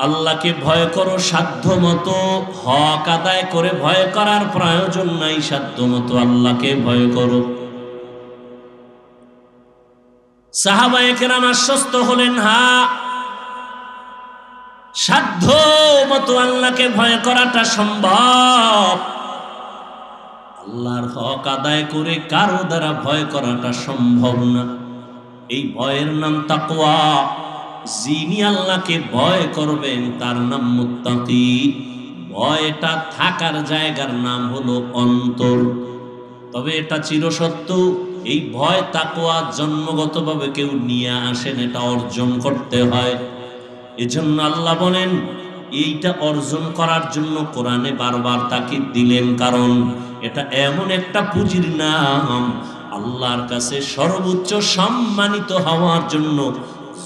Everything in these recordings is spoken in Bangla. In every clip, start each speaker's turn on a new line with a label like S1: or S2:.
S1: আল্লাহকে ভয় করো সাধ্যমতো, হক আদায় করে ভয় করার প্রয়োজন নাই, সাধ্যমতো আল্লাহকে ভয় করো। সাহাবায়ে কেরাম আশ্বস্ত হলেন, হ্যাঁ সাধ্য মতো আল্লাহকে ভয় করাটা সম্ভব। আল্লাহর হক আদায় করে কারো দ্বারা ভয় করাটা সম্ভব না। এই ভয়ের নাম তাকওয়া। যিনি আল্লাহকে ভয় করবেন তার নাম মুত্তাকি। ভয়টা থাকার জায়গার নাম হলো অন্তর। তবে এটা চিরসত্য, এই ভয় তাকওয়া জন্মগতভাবে কেউ নিয়ে আসেন, এটা অর্জন করতে হয়। এজন্য আল্লাহ বলেন এইটা অর্জন করার জন্য কোরআনে বারবার তাকিদ দিলেন, কারণ এটা এমন একটা পুঁজির নাম, আল্লাহর কাছে সর্বোচ্চ সম্মানিত হওয়ার জন্য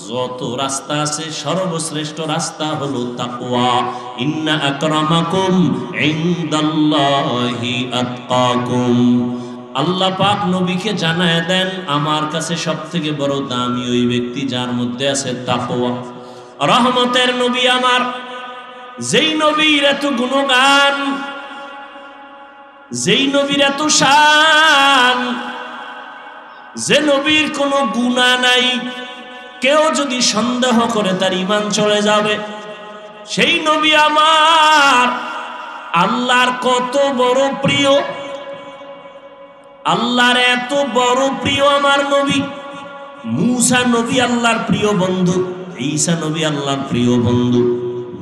S1: যত রাস্তা আছে সর্বশ্রেষ্ঠ রাস্তা হলো তাকওয়া। ইন্না আকরামাকুম ইনদাল্লাহি আতকাকুম। আল্লাহ পাক নবীকে জানায় দেন আমার কাছে সবথেকে বড় দামি ওই ব্যক্তি যার মধ্যে আছে তাকওয়া। রহমতের নবী আমার, যেই নবীর এত গুণগান, যেই নবীর এত শান, যে নবীর কোনো গুনাহ নাই, কেউ যদি সন্দেহ করে তার ঈমান চলে যাবে, সেই নবী আমার আল্লাহর কত বড় প্রিয়। আল্লাহর এত বড় প্রিয় আমার নবী। মূসা নবী আল্লাহর প্রিয় বন্ধু, ঈসা নবী আল্লাহর প্রিয় বন্ধু,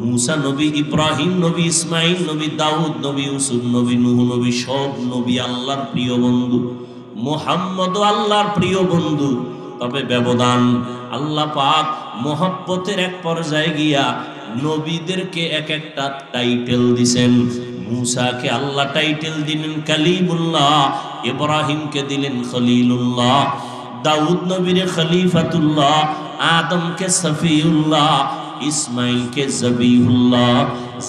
S1: মূসা নবী, ইব্রাহিম নবী, ইসমাইল নবী, দাউদ নবী, ইউসুফ নবী, নূহ নবী, সব নবী আল্লাহর প্রিয় বন্ধু। মুহাম্মদ আল্লাহর প্রিয় বন্ধু। তবে ব্যবধান, আল্লাহ পাক মহব্বতের এক পর্যায়ে গিয়া নবীদেরকে এক একটা টাইটেল দিছেন। মূসাকে আল্লাহ টাইটেল দিলেন কালিমুল্লাহ, ইব্রাহিমকে দিলেন খলিলুল্লাহ, দাউদ নবীরে খলিফাতুল্লাহ, আদমকে সফিউল্লাহ, ইসমাইলকে জবিহুল্লাহ।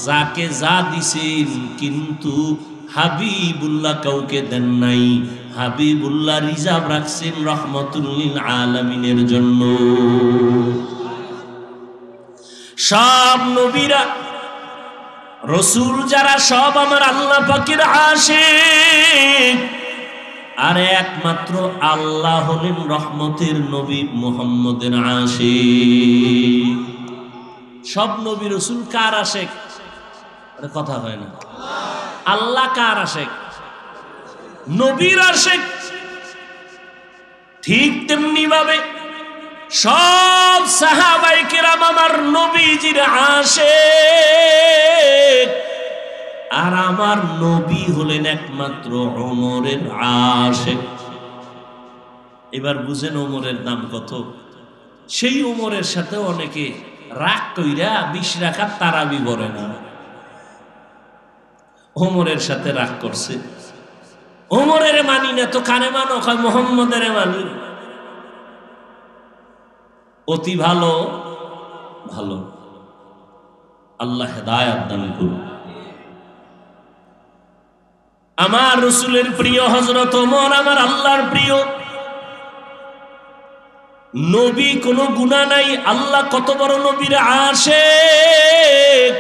S1: যাকে যা দিছেন, কিন্তু হাবিবুল্লাহ কাউকে দেন নাই। হাবিবুল্লাহ রিজার্ভ রাখছেন রহমাতুল লিল আলামিনের জন্য। সব নবীরা রাসূল যারা সব আমার আল্লাহ পাকের আশিক, আর একমাত্র আল্লাহ হলেন রহমতের নবী মুহাম্মদের আশিক। সব নবী রাসূল কার আশিক? আরে কথা হয় না। আল্লাহ কার আশিক? নবীর আশিক। ঠিক তেমনি ভাবে সব সাহাবায়ে কেরাম আমার নবীজির আশিক, আর আমার নবী হলেন একমাত্র ওমরের আশিক। এবার বুঝেন ওমরের দাম কত। সেই ওমরের সাথে অনেকে রাগ কইরা 20 রাকাত তারাবি পড়ে না। ওমরের সাথে রাগ করছে, ওমরের মানি না তো কানে মানো, কয় মুহাম্মদের মানি। অতি ভালো ভালো, আল্লাহ হেদায়েত দান করুন। আমার রাসূলের প্রিয় হযরত ওমর আমার আল্লাহর প্রিয় নবী, কোনো গুনাহ নাই। আল্লাহ কত বড় নবীর আশিক।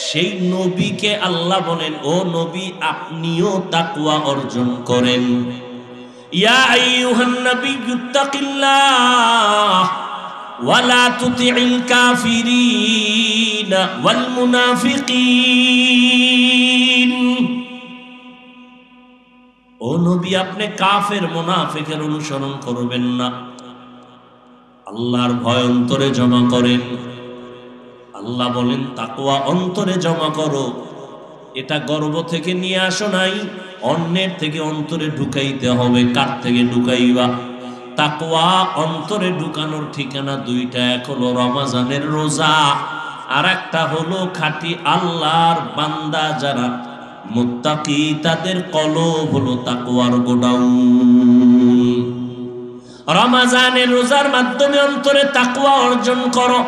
S1: সেই নবীকে আল্লাহ বলেন, ও নবী আপনিও তাকওয়া অর্জন করেন। ইয়া আইয়ুহান নাবিয়্যুত্তাকিল্লাহ ওয়ালা তুতিইল কাফিরিনা ওয়াল মুনাফিকিন। ও নবী আপনি কাফের মুনাফিকের অনুসরণ করবেন না। আল্লাহর ভয় অন্তরে জমা করেন। আল্লাহ বলেন তাকওয়া অন্তরে জমা করো। এটা গর্ব থেকে নিয়ে আসো নাই, অন্যের থেকে অন্তরে ঢুকাইতে হবে। কার থেকে ঢুকাইবা? তাকওয়া অন্তরে ঢুকানোর ঠিকানা দুইটা, এক হলো রমজানের রোজা, আর একটা হলো খাঁটি আল্লাহর বান্দা যারা মুত্তাকি, তাদের কলব হলো তাকওয়ার গোডাউন। রমজানের রোজার মাধ্যমে অন্তরে তাকওয়া অর্জন করো।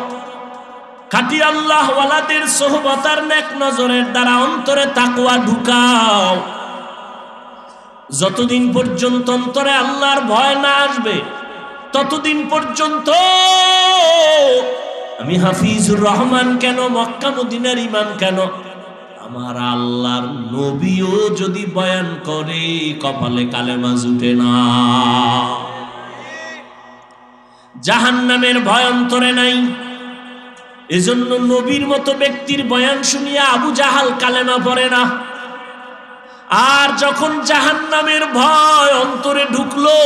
S1: খাঁটি আল্লাহ ওয়ালাদের সোহবত আর নেক নজরের দ্বারা অন্তরে তাকওয়া ঢুকাও। যতদিন পর্যন্ত অন্তরে আল্লাহর ভয় না আসবে, ততদিন পর্যন্ত আমি হাফিজুর রহমান কেন, মক্কা মদিনার ইমাম কেন, আমার আল্লাহর নবীও যদি বয়ান করে কপালে কালেমা জুটে না। জাহান্নামের ভয় অন্তরে নাই, এজন্য নবীর মতো ব্যক্তির বয়ান শুনিয়া আবু জাহাল কালেমা পড়ে না। আর যখন জাহান্নামের ভয় অন্তরে ঢুকলো,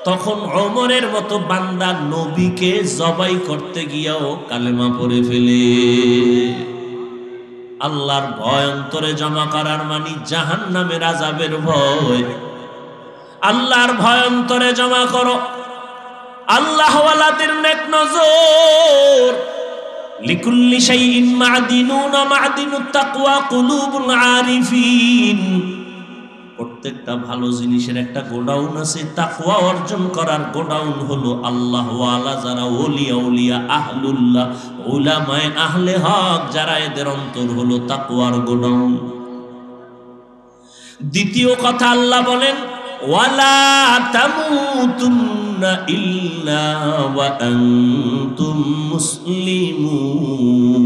S1: তখন ওমরের মতো বান্দা নবীকে জবাই করতে গিয়াও কালেমা পড়ে ফেলে। আল্লাহর ভয় অন্তরে জমা করার মানে জাহান্নামের আযাবের ভয়। আল্লাহর ভয় অন্তরে জমা করো। আল্লাহ ওয়ালাদের নেক নজর। লিকুল্লি শাইইন মা'দিনুন মা'দিনুত তাকওয়া কুলুবুল আরিফিন। প্রত্যেকটা ভালো জিনিসের একটা গোডাউন আছে, তাকওয়া অর্জন করার গোডাউন হলো আল্লাহ ওয়ালা যারা ওলিয়া উলিয়া আহলুল্লাহ উলামায়ে আহলে হক যারা, এদের অন্তর হলো তাকওয়ার গোডাউন। দ্বিতীয় কথা আল্লাহ বলেন ওয়ালা তামুতুন্না ইল্লা ওয়া আনতুম মুসলিমুন।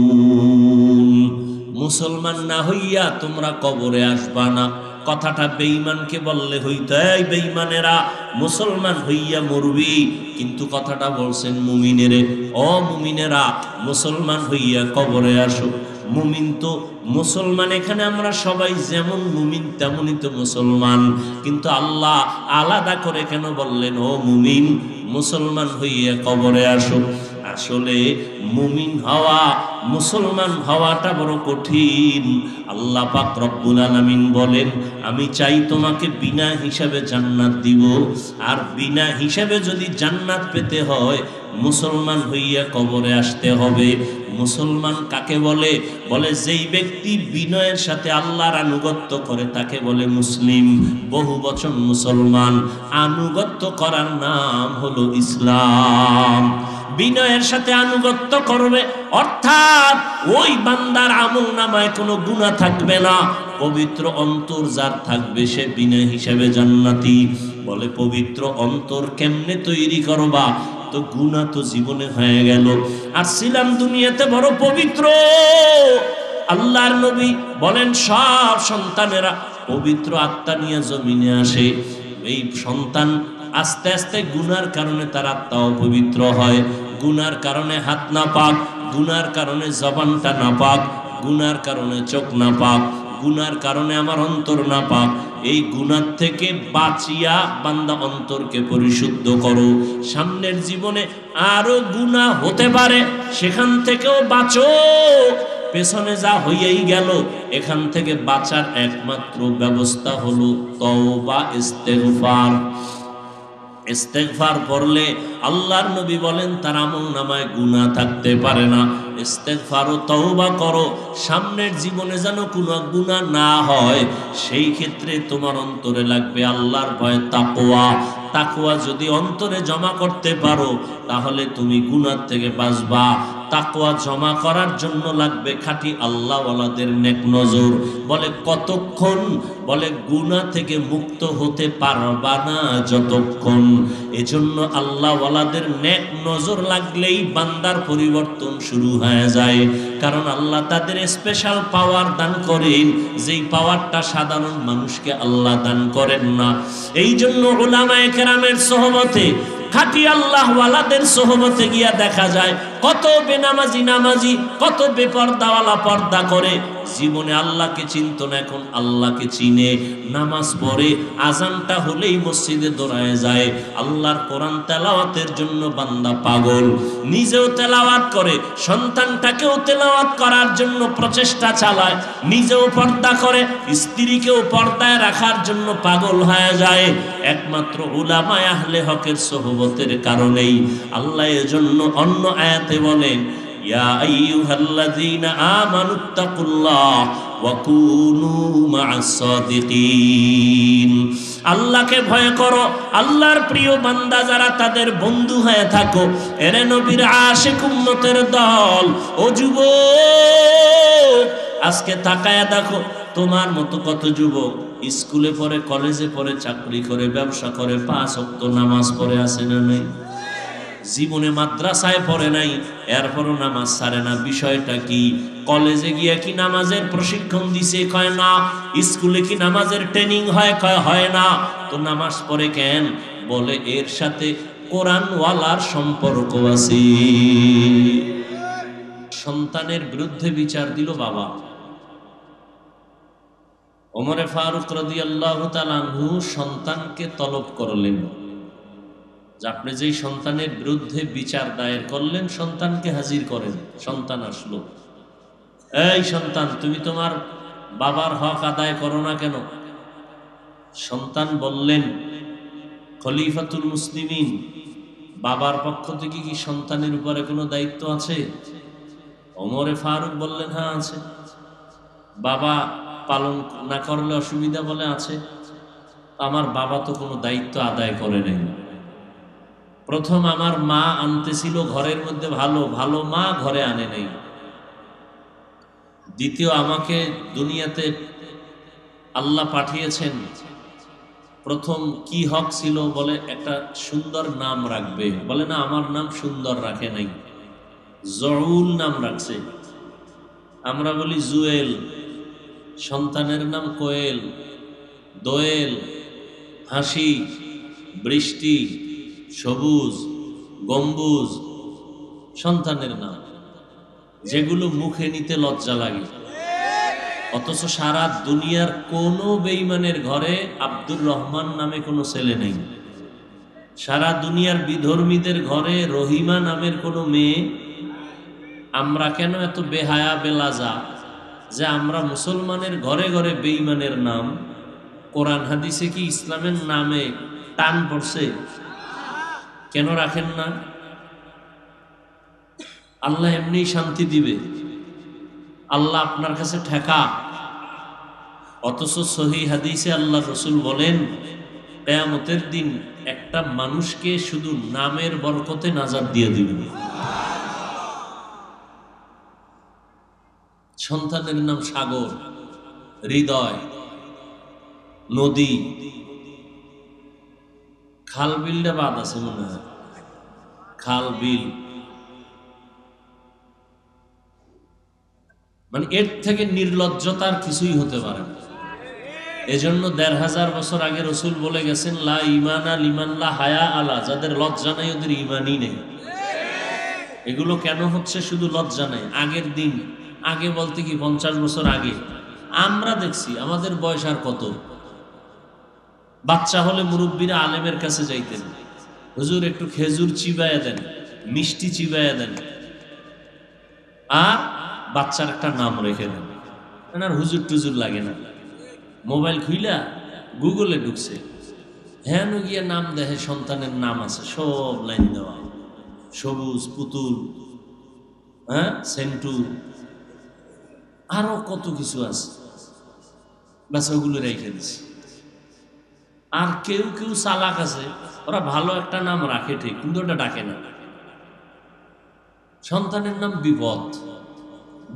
S1: মুসলমান না হইয়া তোমরা কবরে আসবা না। কথাটা বেঈমানকে বললে হইতো, এই বেঈমানেরা মুসলমান হইয়া মরবি, কিন্তু কথাটা বলছেন মুমিনেরে, ও মুমিনেরা মুসলমান হইয়া কবরে আসো। মুমিন তো মুসলমান, এখানে আমরা সবাই যেমন মুমিন তেমনই তো মুসলমান, কিন্তু আল্লাহ আলাদা করে কেন বললেন ও মুমিন মুসলমান হইয়া কবরে আসো? আসলে মুমিন হওয়া, মুসলমান হওয়াটা বড় কঠিন। আল্লাহ পাক রব্বুল আলামিন বলেন আমি চাই তোমাকে বিনা হিসাবে জান্নাত দিব, আর বিনা হিসাবে যদি জান্নাত পেতে হয় মুসলমান হইয়া কবরে আসতে হবে। মুসলমান কাকে বলে? বলে যেই ব্যক্তি বিনয়ের সাথে আল্লাহর আনুগত্য করে তাকে বলে মুসলিম। বহু বচন মুসলমান, আনুগত্য করার নাম হলো ইসলাম। বিনয়ের সাথে আনুগত্য করবে, অর্থাৎ ওই বান্দার আমলনামায় কোনো গুনাহ থাকবে না। পবিত্র অন্তর যার থাকবে সে বিনয় হিসাবে জান্নাতি। বলে পবিত্র অন্তর কেমনে তৈরি করবা? তো গুনাহ তো জীবনে হয়ে গেল, আর ছিলাম দুনিয়াতে বড় পবিত্র। আল্লাহর নবী বলেন সব সন্তানেরা পবিত্র আত্মা নিয়ে জমিনে আসে। এই সন্তান আস্তে আস্তে গুনার কারণে তার আত্মা অপবিত্র হয়। গুনার কারণে হাত না পাক, গুনার কারণে জবানটা না পাক, গুনার কারণে চোখ না পাক, গুনার কারণে আমার অন্তর না পাক। এই গুনার থেকে বাঁচিয়া বান্দা অন্তরকে পরিশুদ্ধ করো। সামনের জীবনে আরো গুনাহ হতে পারে, সেখান থেকেও বাঁচো। পেছনে যা হইয়াই গেল, এখান থেকে বাঁচার একমাত্র ব্যবস্থা হলো তওবা, ইস্তেগফার। ইস্তেগফার পড়লে আল্লাহর নবী বলেন তার আমলনামায় গুনাহ থাকতে পারে না। ইস্তেগফার ও তওবা করো, সামনের জীবনে যেন কোনো গুনাহ না হয়। সেই ক্ষেত্রে তোমার অন্তরে লাগবে আল্লাহর ভয়, তাকওয়া। তাকওয়া যদি অন্তরে জমা করতে পারো তাহলে তুমি গুনাহ থেকে বাঁচবা। তাকওয়া জমা করার জন্য লাগবে খাঁটি আল্লাহওয়ালাদের নেক নজর। বলে কতক্ষণ? বলে গুনাহ থেকে মুক্ত হতে পারবা না যতক্ষণ। এজন্য আল্লাহওয়ালাদের নেক নজর লাগলেই বান্দার পরিবর্তন শুরু হয়ে যায়। কারণ আল্লাহ তাদের স্পেশাল পাওয়ার দান করেন, যেই পাওয়ারটা সাধারণ মানুষকে আল্লাহ দান করেন না। এই জন্য উলামায়ে কেরামের সোহবতে, খাঁটি আল্লাহওয়ালাদের সোহবতে গিয়া দেখা যায় কত বেনামাজি নামাজি, কত বেপর্দাওয়ালা পর্দা করে, জীবনে আল্লাহকে চিনত না, এখন আল্লাহকে চিনে। নামাজ পড়ে, আজানটা হলেই মসজিদে দৌড়ায় যায়। আল্লাহর কোরআন তেলাওয়াতের জন্য বান্দা পাগল, নিজেও তেলাওয়াত করে, সন্তানটাকেও তেলাওয়াত করার জন্য প্রচেষ্টা চালায়, নিজেও পর্দা করে, স্ত্রীকেও পর্দায় রাখার জন্য পাগল হয়ে যায়। একমাত্র উলামায়ে আহলে হকের সোহবতের কারণেই। আল্লাহ এজন্য অন্য আয়াতে বলেন ইয়া আইয়ুহাল্লাযীনা আমানুত্তাকুল্লাহ ওয়া কুনু মা'আস সাদিকিন। আল্লাহকে ভয় করো, আল্লাহর প্রিয় বান্দা যারা তাদের বন্ধু হয়ে থাকো। এরে নবীর আশিক উম্মতের দল, ও যুবক আজকে তাকায়া দেখো তোমার মতো কত যুবক স্কুলে পড়ে, কলেজে পড়ে, চাকরি করে, ব্যবসা করে, 5 ওয়াক্ত নামাজ পড়ে আছে না নেই? জীবনে মাদ্রাসায় পড়ে নাই, এরপরও নামাজ ছাড়ে না। বিষয়টা কি? কলেজে গিয়ে কি নামাজের প্রশিক্ষণ দিছে? কয় না। স্কুলে কি নামাজের ট্রেনিং হয়? কয় হয় না। তো নামাজ পড়ে কেন? বলে এর সাথে কোরআনওয়ালার সম্পর্ক আছে। সন্তানের বিরুদ্ধে বিচার দিল বাবা। ওমরে ফারুক রাদিয়াল্লাহু তাআলা আনহু সন্তানকে তলব করলেন যে আপনি যেই সন্তানের বিরুদ্ধে বিচার দায়ের করলেন, সন্তানকে হাজির করেন। সন্তান আসলো। এই সন্তান, তুমি তোমার বাবার হক আদায় করো না কেন? সন্তান বললেন, খলিফাতুল মুসলিমিন, বাবার পক্ষ থেকে কি সন্তানের উপরে কোনো দায়িত্ব আছে? ওমরে ফারুক বললেন, হ্যাঁ আছে। বাবা পালন না করলে অসুবিধা? বলে আছে। আমার বাবা তো কোনো দায়িত্ব আদায় করে নাই। প্রথম আমার মা আনতেছিল ঘরের মধ্যে, ভালো ভালো মা ঘরে আনে নাই। দ্বিতীয়, আমাকে দুনিয়াতে আল্লাহ পাঠিয়েছেন, প্রথম কি হক ছিল? বলে একটা সুন্দর নাম রাখবে। বলে না, আমার নাম সুন্দর রাখে নাই, জউল নাম রাখছে। আমরা বলি জুয়েল, সন্তানের নাম কোয়েল, দোয়েল, হাসি, বৃষ্টি, সবুজ, গম্বুজ, সন্তানের নাম, যেগুলো মুখে নিতে লজ্জা লাগে। অথচ সারা দুনিয়ার কোনো বেঈমানের ঘরে আব্দুর রহমান নামে কোনো ছেলে নেই। সারা দুনিয়ার বিধর্মীদের ঘরে রহিমা নামের কোনো মেয়ে। আমরা কেন এত বেহায়া বেলাজা যে আমরা মুসলমানের ঘরে ঘরে বেঈমানের নাম? কোরআন হাদিসে কি ইসলামের নামে টান পড়ছে? কেন রাখেন না? আল্লাহ এমনি শান্তি দিবে। আল্লাহ আপনার কাছে ঠেকা। অথচ সহিহ হাদিসে আল্লাহ রসুল বলেন, কিয়ামতের দিন একটা মানুষকে শুধু নামের বরকতে নাজাত দিয়ে দিবেন। সন্তানের নাম সাগর, হৃদয়, নদী, খাল বিলটা বাদ আছে মনে হয়, খাল বিল, মানে এর থেকে নির্লজ্জতার কিছুই হতে পারে না। এজন্য ১৫০০ বছর আগে রসুল বলে গেছেন, লা ইমানা লিমান লা হায়া আলা, যাদের লজ্জা নাই ওদের ইমানই নেই। এগুলো কেন হচ্ছে? শুধু লজ্জা নাই। আগের দিন, আগে বলতে কি ৫০ বছর আগে আমরা দেখছি, আমাদের বয়স আর কত, বাচ্চা হলে মুরব্বীরা আলেমের কাছে যাইতেন, হুজুর একটু খেজুর চিবাইয়া দেন, মিষ্টি চিবাইয়া দেন, আর বাচ্চার একটা নাম রেখে দেন। আর হুজুর টুজুর লাগে না, মোবাইল খুইলা গুগলে ঢুকছে, হ্যাঁ গিয়ে নাম দেখে সন্তানের নাম আছে, সব লাইন দেওয়া, সবুজ, পুতুল, হ্যাঁ সেন্টু, আরো কত কিছু আছে, ব্যাস ওগুলো রেখে দিচ্ছে। আর কেউ কেউ চালাক আছে, ওরা ভালো একটা নাম রাখে ঠিক, কিন্তু ওটা ডাকে না। সন্তানের নাম বিপদ,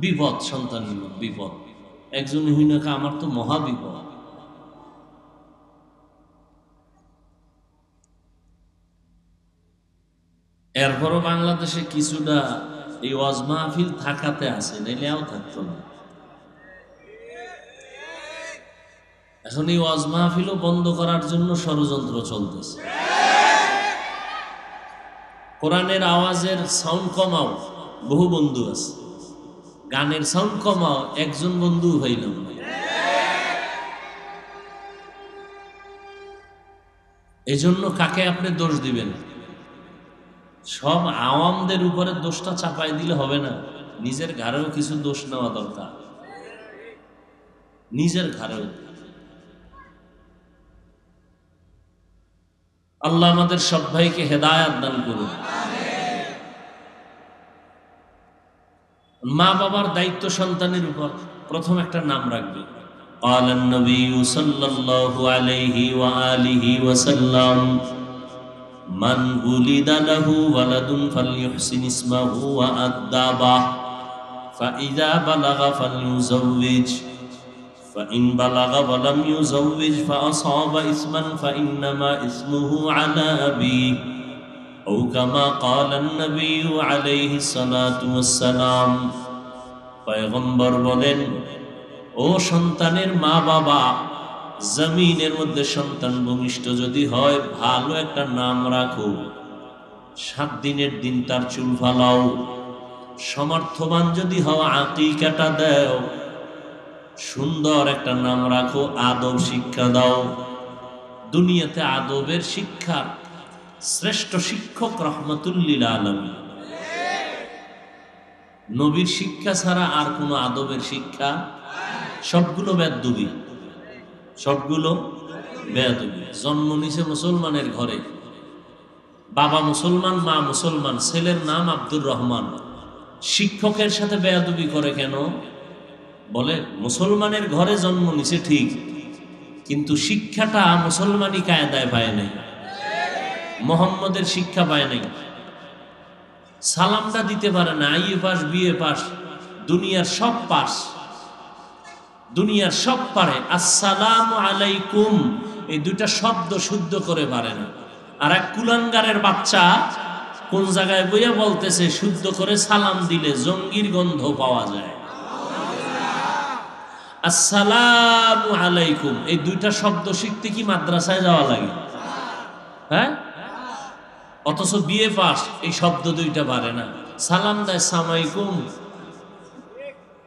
S1: বিপদ, সন্তানের নাম বিপদ। একজন হইনাকে আমার তো মহা বিপদ। এরপরও বাংলাদেশে কিছুটা এই ওয়াজ মাহফিল থাকাতে আছে, নাইলেও থাকতো না। এখন এই ওয়াজ মাহফিলও বন্ধ করার জন্য ষড়যন্ত্র চলতেছে। কোরআনের আওয়াজের সাউন্ড কমাও, বহু বন্ধু আছে। গানের সাউন্ড কমাও, একজন বন্ধু হইল না। এজন্য কাকে আপনি দোষ দিবেন? সব আওয়ামদের উপরে দোষটা চাপাই দিলে হবে না, নিজের ঘাড়েও কিছু দোষ নেওয়া দরকার, নিজের ঘাড়েও। আল্লাহ আমাদের সব ভাইকে হেদায়াত দান করুন। মা বাবার দায়িত্ব সন্তানের উপর। প্রথম একটা নাম রাখবে। قال النبي صلى الله عليه وآله وسلم من ولد له ولد فليحسن اسمه وأدبه فإذا بلغ فليزوج فإن بلغ ولم يزوج فأصاب اسما فإنما اسمه على أبيه আও কামা ক্বালান নবী আলাইহিস সালাতু ওয়াস সালাম। পয়গম্বর বলেন, ও সন্তানের মা বাবা, জমিনের মধ্যে সন্তান ভূমিষ্ঠ যদি হয়, ভালো একটা নাম রাখো। 7 দিনের দিন তার চুল ফালাও। সমর্থবান যদি হও, আকিকাটা দাও। সুন্দর একটা নাম রাখো, আদব শিক্ষা দাও। দুনিয়াতে আদবের শিক্ষা শ্রেষ্ঠ শিক্ষক রাহমাতুল লিল আলামিন। নবীর শিক্ষা ছাড়া আর কোনো আদবের শিক্ষা, সবগুলো বেয়াদবি, সবগুলো বেয়াদবি। জন্ম নিছে মুসলমানের ঘরে, বাবা মুসলমান, মা মুসলমান, ছেলের নাম আব্দুর রহমান। শিক্ষকের সাথে বেয়াদবি করে কেন? বলে মুসলমানের ঘরে জন্ম নিছে ঠিক, কিন্তু শিক্ষাটা মুসলমানি কায়দায় পায় নাই, মোহাম্মদের শিক্ষা পায় নাই। সালামটা দিতে পারে না, আইএ পাস, বিএ পাস, দুনিয়ার সব পাস, দুনিয়ার সব পারে। আসসালামু আলাইকুম এই দুইটা শব্দ শুদ্ধ করে পারে না। আর এক কুলাঙ্গারের বাচ্চা কোন জায়গায় বইয়া বলতেছে শুদ্ধ করে সালাম দিলে জঙ্গির গন্ধ পাওয়া যায়। আসসালামু আলাইকুম এই দুইটা শব্দ শিখতে কি মাদ্রাসায় যাওয়া লাগে? হ্যাঁ, অথচ বিএ পাস এই শব্দ দুইটা পারে না। সালাম দেয় সামাইকুম,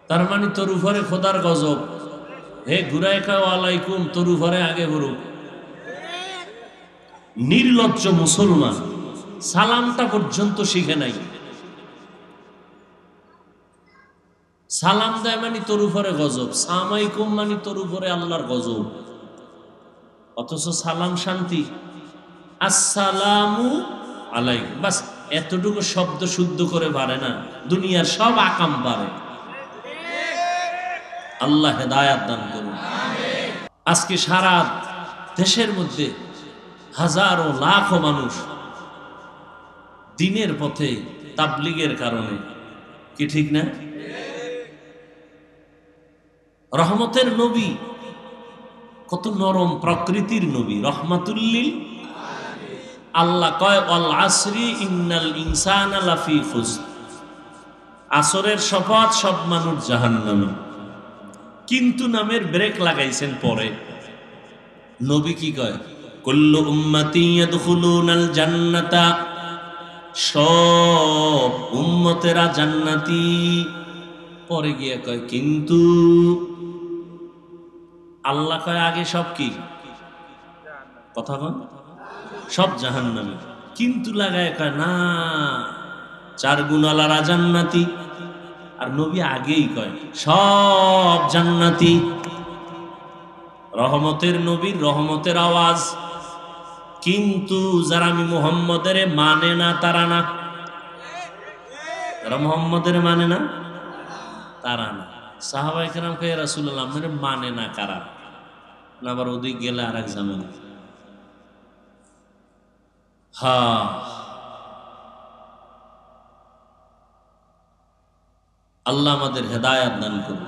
S1: তার মানে তোর উপরে খোদার গজব। হে ঘুরায় খাও আলাইকুম, তোর উপরে আগে বলুক। নির্লজ্জ মুসলমান, সালামটা পর্যন্ত শিখে নাই। সালাম দেয় মানে তোর উপরে গজব, সামাইকুম মানে তোর উপরে আল্লাহর গজব। অথচ সালাম শান্তি, আসসালামু আলাইকুম, বাস এতটুকু শব্দ শুদ্ধ করে পারে না। দুনিয়ার সব আকাম পারে। আল্লাহ হেদায়াত দান করুন। আজকে সারা দেশের মধ্যে হাজারো লাখো মানুষ দিনের পথে তাবলীগের কারণে, কি ঠিক না? রহমতের নবী, কত নরম প্রকৃতির নবী, রহমাতুল লিল। আল্লাহ কয় ওয়াল আসরি ইন্নাল ইনসানা লাফি খুসর, আসরের শপথ সব মানুষ জাহান্নামী। কিন্তু নামের ব্রেক লাগাইছেন পরে। নবী কি কয়? কুল্লু উম্মতি ইয়াদখুলুনাল জান্নাতা, সব উম্মতেরা জান্নাতি। পরে গিয়ে কয় কিন্তু আল্লাহ কয় আগে সব কি কথা কন, সব জাহান্নামী। কিন্তু লাগায় কয় না, 4 গুণওয়ালারা জান্নাতি। আর নবী আগেই কয় সব জান্নাতি। রহমতের নবীর রহমতের আওয়াজ। কিন্তু যারা আমি মুহাম্মদের মানে না তারা না, যারা মুহাম্মদের মানে না তারা না। সাহাবায়ে কেরাম কয় ইয়া রাসূলুল্লাহ আপনারা মানে না কারা? না আবার ওদিক গেলে আর এক ঝামেলা। হ্যাঁ, আল্লাহ আমাদের হেদায়াত দান করুন।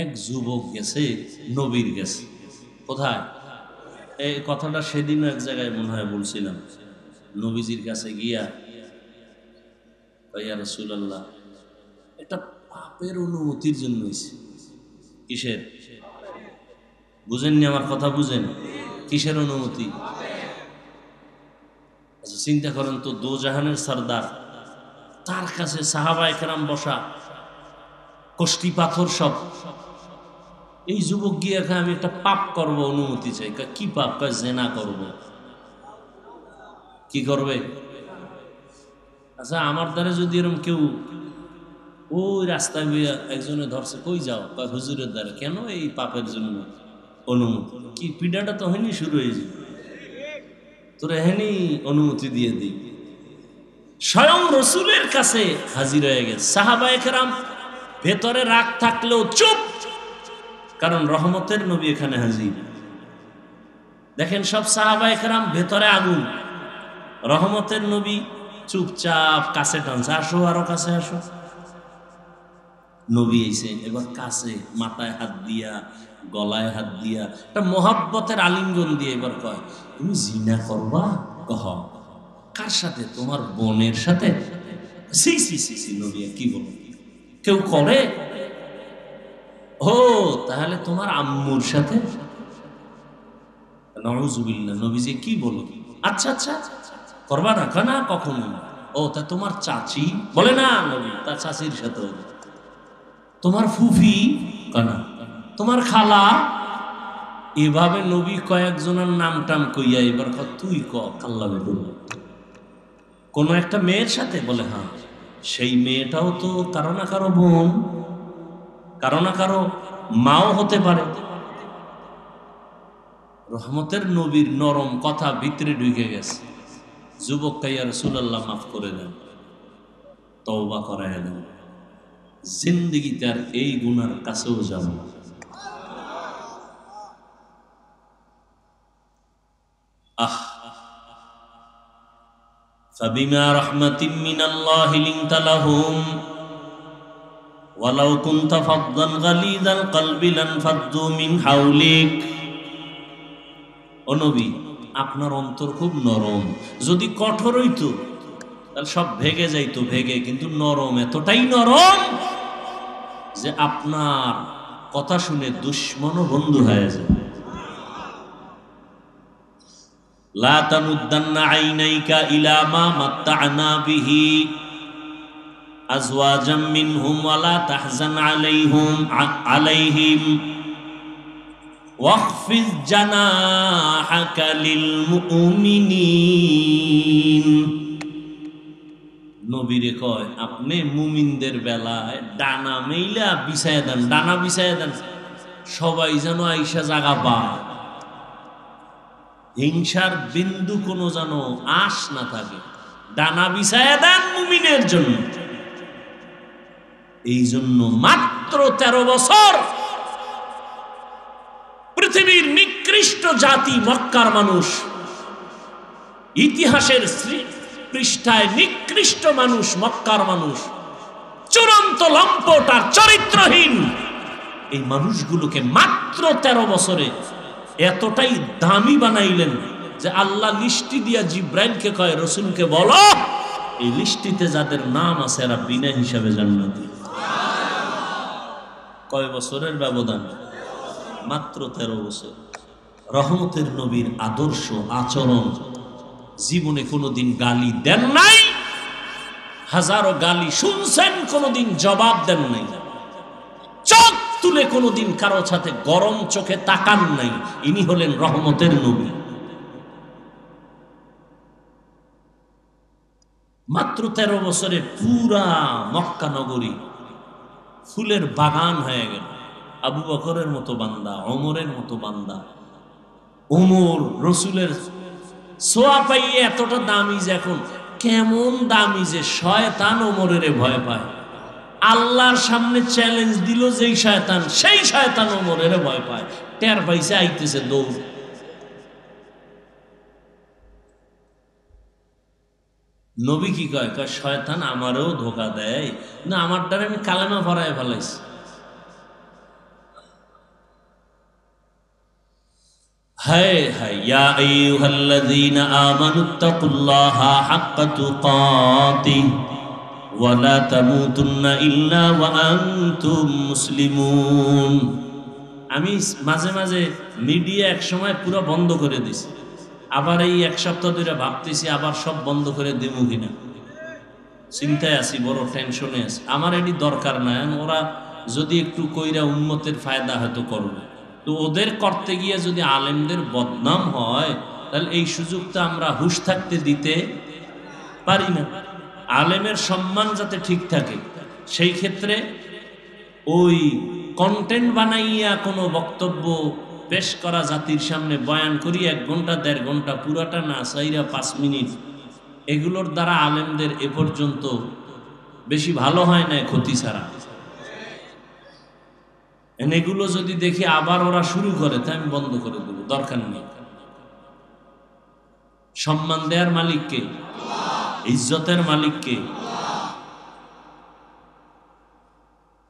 S1: এক যুবক গেছে নবীর গেছে, কোথায়? এই কথাটা সেদিনও এক জায়গায় মনে হয় বলছিলাম। নবীজির কাছে গিয়া ইয়া রাসূলুল্লাহ এটা পাপের অনুমতির জন্য হয়েছে। কিসের? বুঝেননি আমার কথা? বুঝেন কিসের অনুমতি? আচ্ছা চিন্তা করেন তো, দোজাহানের সরদার, তার কাছে সাহাবায়ে কেরাম বসা, কষ্টি পাথর সব। এই যুবক গিয়ে আমি একটা পাপ করব, অনুমতি চাই। কি পাপ? কয় জেনা করব। কি করবে? আচ্ছা আমার দ্বারা যদি এরকম কেউ ওই রাস্তায় একজনে ধরছে, কই যাও? কয় হুজুরের দ্বারা। কেন? এই পাপের জন্য অনুমতি। কি পিডাটা তো হয়নি শুরু হয়েছে, তোর এহেনি অনুমতি দিয়ে দিই। স্বয়ং রসুলের কাছে হাজির হয়ে গেছে। সাহাবায়ে কেরাম ভেতরে রাগ থাকলেও চুপ, কারণ রহমতের নবী এখানে হাজির। দেখেন সব সাহাবায়ে কেরাম ভেতরে আগুন, রহমতের নবী চুপচাপ কাছে টানছে, আসো আরো কাছে আসো। নবী এসে এবার কাছে, মাথায় হাত দিয়া, গলায় হাত দিয়া, একটা মোহাব্বতের আলিঙ্গন দিয়ে এবার কয় তুমি জিনা করবা? কহ কার সাথে? তোমার বোনের সাথে। সি সি সি সি নবী কি বলো, কেউ করে? ও তাহলে তোমার আম্মুর সাথে? নাউযুবিল্লাহ। নবীজি কি বলো? আচ্ছা আচ্ছা করবা না? না কখনো। ও তা তোমার চাচি? বলে না নবী তার চাচির সাথে। তোমার ফুফি? না। তোমার খালা? এভাবে নবী কয়েকজনের নাম টাম কইয়া এবার তুই ক কাল্লা বেদুল কোন একটা মেয়ের সাথে? বলে হ্যাঁ। সেই মেয়েটাও তো কারো না কারো বোন, কারো না কারো মাও হতে পারে। রহমতের নবীর নরম কথা ভিতরে ঢুকে গেছে। যুবক কাইয়া রাসূলুল্লাহ মাফ করে দেন, তওবা করায় দেন, জিন্দেগিতে আর এই গুনার কাছেও যাব না। আহ ফাবিমা রাহমাতিন মিনাল্লাহি লিনতা লাহুম ওয়ালাউ কুনতা ফাদদান গালিযাল কলবি লানফাদ্দু মিন হাওলিক। ও নবী, আপনার অন্তর খুব নরম। যদি কঠোর হইতো তাহলে সব ভেগে যাইতো, ভেগে। কিন্তু নরম, এতটাই নরম যে আপনার কথা শুনে দুশ্মনও বন্ধু হয়ে যায়। লা তামুদ্দান্না আইনাইকা ইলা মা মাত্তা'না বিহি আজওয়াজাম মিনহুম ওয়া লা তাহজান আলাইহিম ওয়াখফিজ জানাহাকা লিল মুমিনিন। নবীরে কয় আপনি মুমিনদের বেলায় ডানা মেইলা বিছায়া দেন, ডানা বিছায়া দেন, সবাই যেন আইসা জাগা পায়, হিংসার বিন্দু কোনো যেন আশ না থাকে। ডানা বিছায়া দেন মুমিনের জন্য। এই জন্য মাত্র 13 বছর পৃথিবীর নিকৃষ্ট জাতি মক্কার মানুষ, ইতিহাসের পৃষ্ঠায় নিকৃষ্ট মানুষ মক্কার মানুষ, চূড়ান্ত লম্পট আর চরিত্রহীন এই মানুষগুলোকে মাত্র 13 বছরে এতটাই দামি বানাইলেন যে আল্লাহ লিস্টি দিয়া জিব্রাইলকে কয় রাসূলকে বলো এই লিস্টিতে যাদের নাম আছে এরা বিনা হিসাবে জান্নাতি। কয় বছরের ব্যবধান? মাত্র 13 বছর। রহমতের নবীর আদর্শ আচরণ, জীবনে কোনোদিন গালি দেন নাই, হাজারো গালি শুনছেন, কোনোদিন জবাব দেন নাই, চোখ তুলে কোনোদিন কারো সাথে গরম চোখে তাকান নাই। ইনি হলেন রহমতের নবী। মাত্র 13 বছরে পুরা মক্কা নগরী ফুলের বাগান হয়ে গেল। আবু বকরের মতো বান্দা, ওমরের মতো বান্দা। ওমর রসুলের সোয়া পাইয়ে এতটা দামি যে এখন কেমন দামি যে শয়তান ওমরের ভয় পায়। আল্লাহর সামনে চ্যালেঞ্জ দিল যেই শয়তান, সেই শয়তান ওমরের ভয় পায়। টের পাইছে আইতেছে দৌড়। নবী কি কয়? কয় শয়তান আমারও ধোকা দেয় না, আমার দ্বারা আমি কালেমা ভরায় ফেলাইছি। হায় হায়, ইয়া আইয়ুহাল্লাযীনা আমানুত্তাকুল্লাহা হাক্কা তুকাতিহি ওয়া লা তামুতুন্না ইল্লা ওয়া আনতুম মুসলিমুন। আমি মাঝে মাঝে মিডিয়া এক সময় পুরো বন্ধ করে দিছি, আবার এই এক সপ্তাহ ধরে ভাবতেছি আবার সব বন্ধ করে দেবো কিনা। চিন্তায় আছি, বড় টেনশনে আছি। আমার এটি দরকার না, ওরা যদি একটু কইরা উম্মতের ফায়দা হয়তো করবে, তো ওদের করতে গিয়ে যদি আলেমদের বদনাম হয় তাহলে এই সুযোগটা আমরা হুঁশ থাকতে দিতে পারি না। আলেমের সম্মান যাতে ঠিক থাকে সেই ক্ষেত্রে ওই কন্টেন্ট বানাইয়া কোনো বক্তব্য পেশ করা, জাতির সামনে বয়ান করি 1 ঘন্টা 1.5 ঘন্টা, পুরাটা না চাইরা 5 মিনিট, এগুলোর দ্বারা আলেমদের এ পর্যন্ত বেশি ভালো হয় না, ক্ষতি ছাড়া। এগুলো যদি দেখি আবার ওরা শুরু করে তাই আমি বন্ধ করে দেবো, দরকার নেই। সম্মান দেওয়ার মালিককে, ইজ্জতের মালিককে।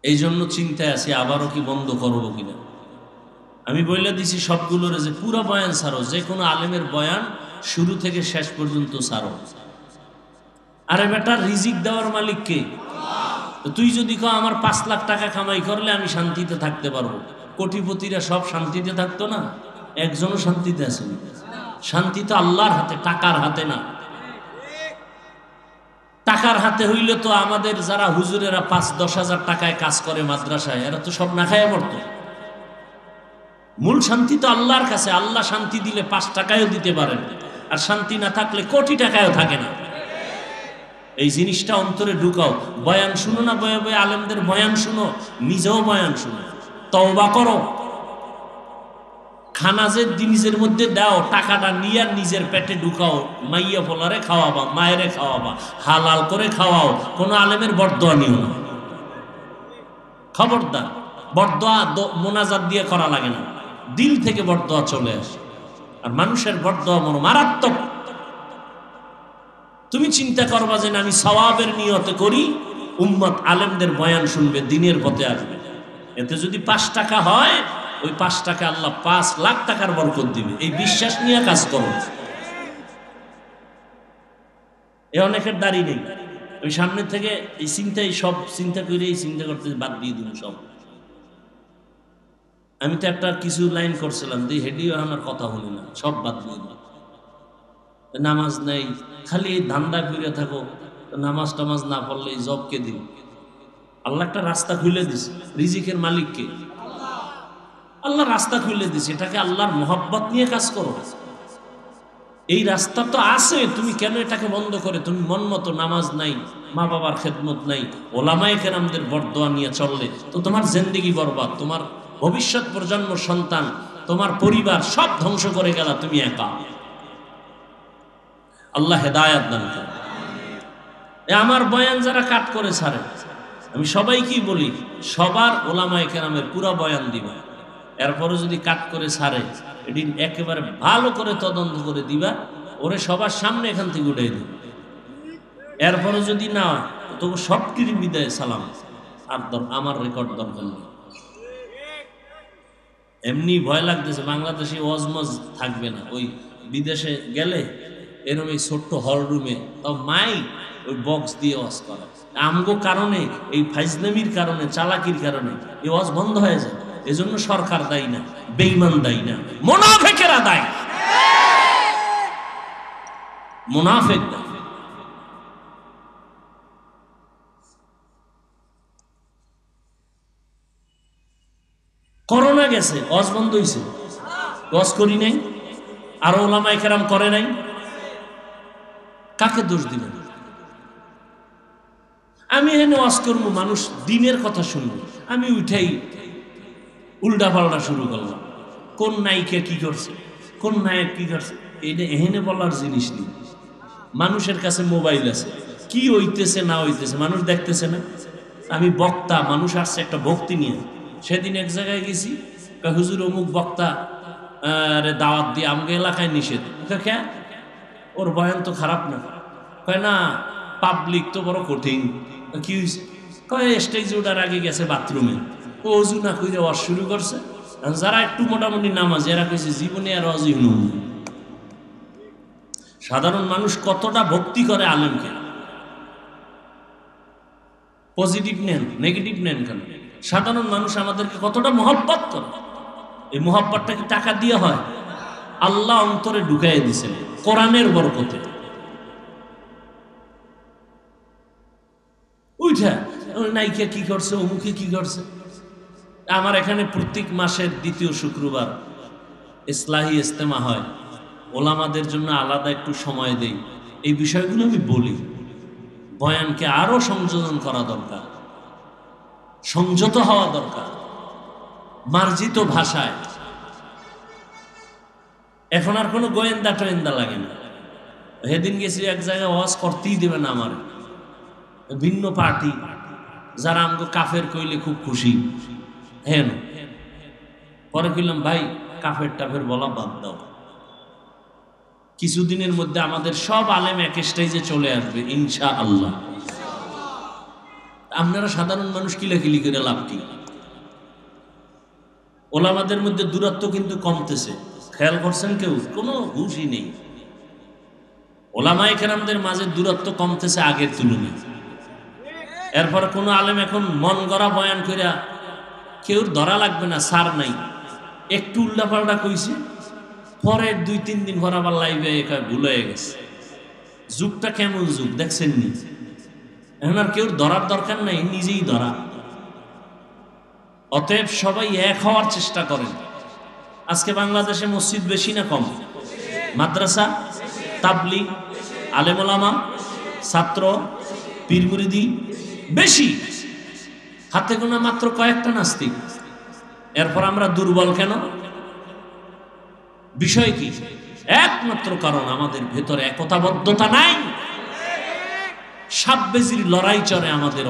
S1: এই জন্য চিন্তায় আছি আবারও কি বন্ধ করবো কিনা। আমি বলে দিছি সবগুলোর যে পুরো বয়ান ছাড়ো, যে কোনো আলেমের বয়ান শুরু থেকে শেষ পর্যন্ত ছাড়ো। আরে বেটা, রিজিক দেওয়ার মালিক কে? তুই যদি কও আমার 5 লাখ টাকা কামাই করলে আমি শান্তিতে থাকতে পারবো, কোটিপতিরা সব শান্তিতে থাকতো না? একজনও শান্তিতে আছে? শান্তি তো আল্লাহর হাতে, টাকার হাতে না। টাকার হাতে হইলে তো আমাদের যারা হুজুরেরা 5-10 হাজার টাকায় কাজ করে মাদ্রাসায়, এরা তো সব না খায় মরতো। মূল শান্তি তো আল্লাহর কাছে। আল্লাহ শান্তি দিলে 5 টাকায়ও দিতে পারেন, আর শান্তি না থাকলে কোটি টাকায়ও থাকে না। এই জিনিসটা অন্তরে ঢুকাও। বয়ান শুনো না, বয়ে বয়ে আলেমদের বয়ান শুনো, নিজেও বয়ান শুনো, তওবা করো। খানা যে নিজের মধ্যে দাও, টাকাটা নিয়ে নিজের পেটে ঢুকাও, মাইয়া ফলারে খাওয়াবা, মায়েরে খাওয়াবা, হালাল করে খাওয়াও। কোনো আলেমের বরদোয়া নিও না, খবরদার। বরদোয়া মোনাজাত দিয়ে করা লাগে না, দিল থেকে বরদোয়া চলে আসে। আর মানুষের বরদোয়া মারাত্মক। তুমি চিন্তা করবা যে আমি সওয়াবের নিয়তে করি, উম্মত আলেমদের বয়ান শুনবে, দিনের পথে আসবে। এতে যদি 5 টাকা হয়, ওই 5 টাকা আল্লাহ 5 লাখ টাকার বরকত দিবে। এই বিশ্বাস নিয়ে কাজ করো। এ অনেকের দাড়ি নেই, ওই সামনে থেকে এই চিন্তাই সব চিন্তা করে এই চিন্তা করতে বাদ দিয়ে দিব সব। আমি তো একটা কিছু লাইন করছিলাম, যে হেডিও আমার কথা হলো না, সব বাদ দিয়ে দিল। নামাজ নেই, খালি এই ধান্দা করে থাকো, নামাজ টামাজ না পড়লে এই জব কে দিন? আল্লাহ একটা রাস্তা খুলে দিছে, রিজিকের মালিককে আল্লাহ রাস্তা খুলে দিছে। এটাকে আল্লাহর মোহাব্বত নিয়ে কাজ করো। এই রাস্তা তো আছে, তুমি কেন এটাকে বন্ধ করে তুমি মন মতো নামাজ নাই, মা বাবার খেদমত নাই, ওলামায়ে কেরামদের বরদোয়া নিয়ে চললে তো তোমার জিন্দেগি বরবাদ। তোমার ভবিষ্যৎ প্রজন্ম, সন্তান, তোমার পরিবার সব ধ্বংস করে গেল, তুমি একা। আল্লাহ হেদায়েত দান করে। আমার বয়ান যারা কাট করে ছাড়ে, আমি সবাইকেই বলি, সবার ওলামায়ে কেরামের পুরা বয়ান দিবা। এরপরে যদি কাট করে ছাড়ে, এটি একেবারে ভালো করে তদন্ত করে দিবা, ওরে সবার সামনে এখান থেকে উঠাই দিবা। এরপরে যদি না হয়, তবু সবটির বিদায় সালাম। আর আমার রেকর্ড দরকার নেই। এমনি ভয় লাগতেছে, বাংলাদেশে ওয়াজমজ থাকবে না। ওই বিদেশে গেলে এরকম এই ছোট্ট হল রুমে তাও মাইক, ওই বক্স দিয়ে ওয়াজ করা। আমগো কারণে, এই ফাইজলামির কারণে, চালাকির কারণে এই ওয়াজ বন্ধ হয়ে যায়। এজন্য সরকার দায়ী না, বেঈমান দায়ী না, মুনাফিকেরা দায়ী। মুনাফিক দায়ী। করোনা গেছে, ওয়াজ বন্ধ হয়েছে, ওয়াজ করি নাই, আর ওলামায়ে কেরাম করে নাই। কাকে দোষ দিবেন? আমি এখানে ওয়াজ করবো, মানুষ দিনের কথা শুনবো, আমি উঠাই উল্টা পাল্টা শুরু করলাম। কোন নায়িকা কি করছে, কোন নায়ক কি করছে, এটা এখানে বলার জিনিস নেই। মানুষের কাছে মোবাইল আছে, কি হইতেছে না হইতেছে মানুষ দেখতেছে না। আমি বক্তা, মানুষ আসছে একটা ভক্তি নিয়ে। সেদিন এক জায়গায় গেছি, হুজুর অমুক বক্তা দাওয়াত দিয়ে আমাকে এলাকায় নিষেধ। কে? ওর বয়ান তো খারাপ না। কয় না, পাবলিক তো বড় কঠিন। কি হয়েছে? কয় স্টেজে ওঠার আগে গেছে বাথরুমে, ও অজু না করে ওয়াজ শুরু করছে। যারা একটু মোটামুটি নামাজ, এরা কইছে জীবনে আর ওয়াজই হলো না। সাধারণ মানুষ কতটা ভক্তি করে আলেমকে। পজিটিভ নেন, নেগেটিভ নেন কেন? সাধারণ মানুষ আমাদেরকে কতটা মহব্বত করে। এই মহব্বতটা কি টাকা দিয়ে হয়? আল্লাহ অন্তরে ঢুকাইয়া দিয়েছেন কোরআনের বরকতে। উঠা নায়িকা কি করছে, অমুকে কি করছে। আমার এখানে প্রত্যেক মাসের দ্বিতীয় শুক্রবার ইসলাহি ইজতেমা হয়, ওলামাদের জন্য আলাদা একটু সময় দেই। এই বিষয়গুলো আমি বলি। বয়ানকে আরো সংযোজন করা দরকার, সংযত হওয়া দরকার, মার্জিত ভাষায়। এখন আর কোনো গোয়েন্দা টোয়েন্দা লাগে না। সেদিন গেছি এক জায়গায়, ওয়াজ করতেই দেবে না আমার। ভিন্ন পার্টি যারা আমাকে কাফের কইলে খুব খুশি। হ্যাঁ, পরে কইলাম ভাই কাফের টাফের বলা বাদ দাও। কিছুদিনের মধ্যে আমাদের সব আলেম এক স্টেজে চলে আসবে ইনশাআল্লাহ। আপনারা সাধারণ মানুষ কিলাকিলি করে লাভ কি? ওলামাদের মধ্যে দূরত্ব কিন্তু কমতেছে, খেয়াল করছেন কেউ? কোনো হুঁশই নেই। ওলামায়ে কেরামদের মাঝে দূরত্ব কমতেছে আগের তুলনায়। এরপর কোন আলেম এখন মন গড়া বয়ান কইরা কেউ ধরা লাগবে না, সার নাই, একটু উল্টাপাল্টা কইছে, পরের 2-3 দিন পর আবার লাইভে ভুল হয়ে গেছে। যুগটা কেমন যুগ দেখছেন নি? এখন আর কেউ ধরার দরকার নাই, নিজেই ধরা। অতএব সবাই এক হওয়ার চেষ্টা করেন। আজকে বাংলাদেশে মসজিদ বেশি না কম? মাদ্রাসা, তাবলিগ, আলেম ওলামা, ছাত্র, পীর মুরিদি বেশি, হাতে গোনা মাত্র কয়েকটা নাস্তিক। এরপর আমরা দুর্বল কেন? বিষয় কি? একমাত্র কারণ আমাদের ভেতরে একতাবদ্ধতা নাই। সাববেজির লড়াই চলে আমাদের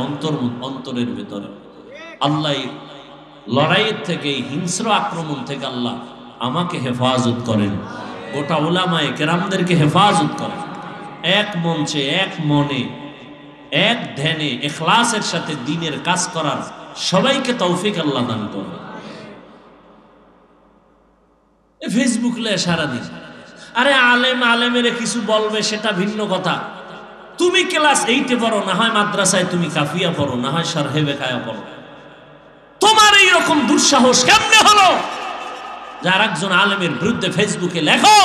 S1: অন্তরের ভেতরে। আল্লাহ লড়াইয়ের থেকে, হিংস্র আক্রমণ থেকে আল্লাহ আমাকে হেফাজত করেন, গোটা উলামায়ে কেরামদেরকে হেফাজত করেন। এক মঞ্চে, এক মনে, এক ধ্যানে, ইখলাসের সাথে দ্বীনের কাজ করার সবাইকে তৌফিক আল্লাহ দান করেন। ফেসবুক লে সারাদিন, আরে আলেমের কিছু বলবে সেটা ভিন্ন কথা। তুমি ক্লাস 8-এ পড়ো, না হয় মাদ্রাসায় তুমি কাফিয়া পড়ো, না হয় শারহে বেকায়া পড়ো। তোমার এইরকম দুঃসাহস কেমনে হলো যার একজন আলেমের বিরুদ্ধে ফেসবুকে লেখো?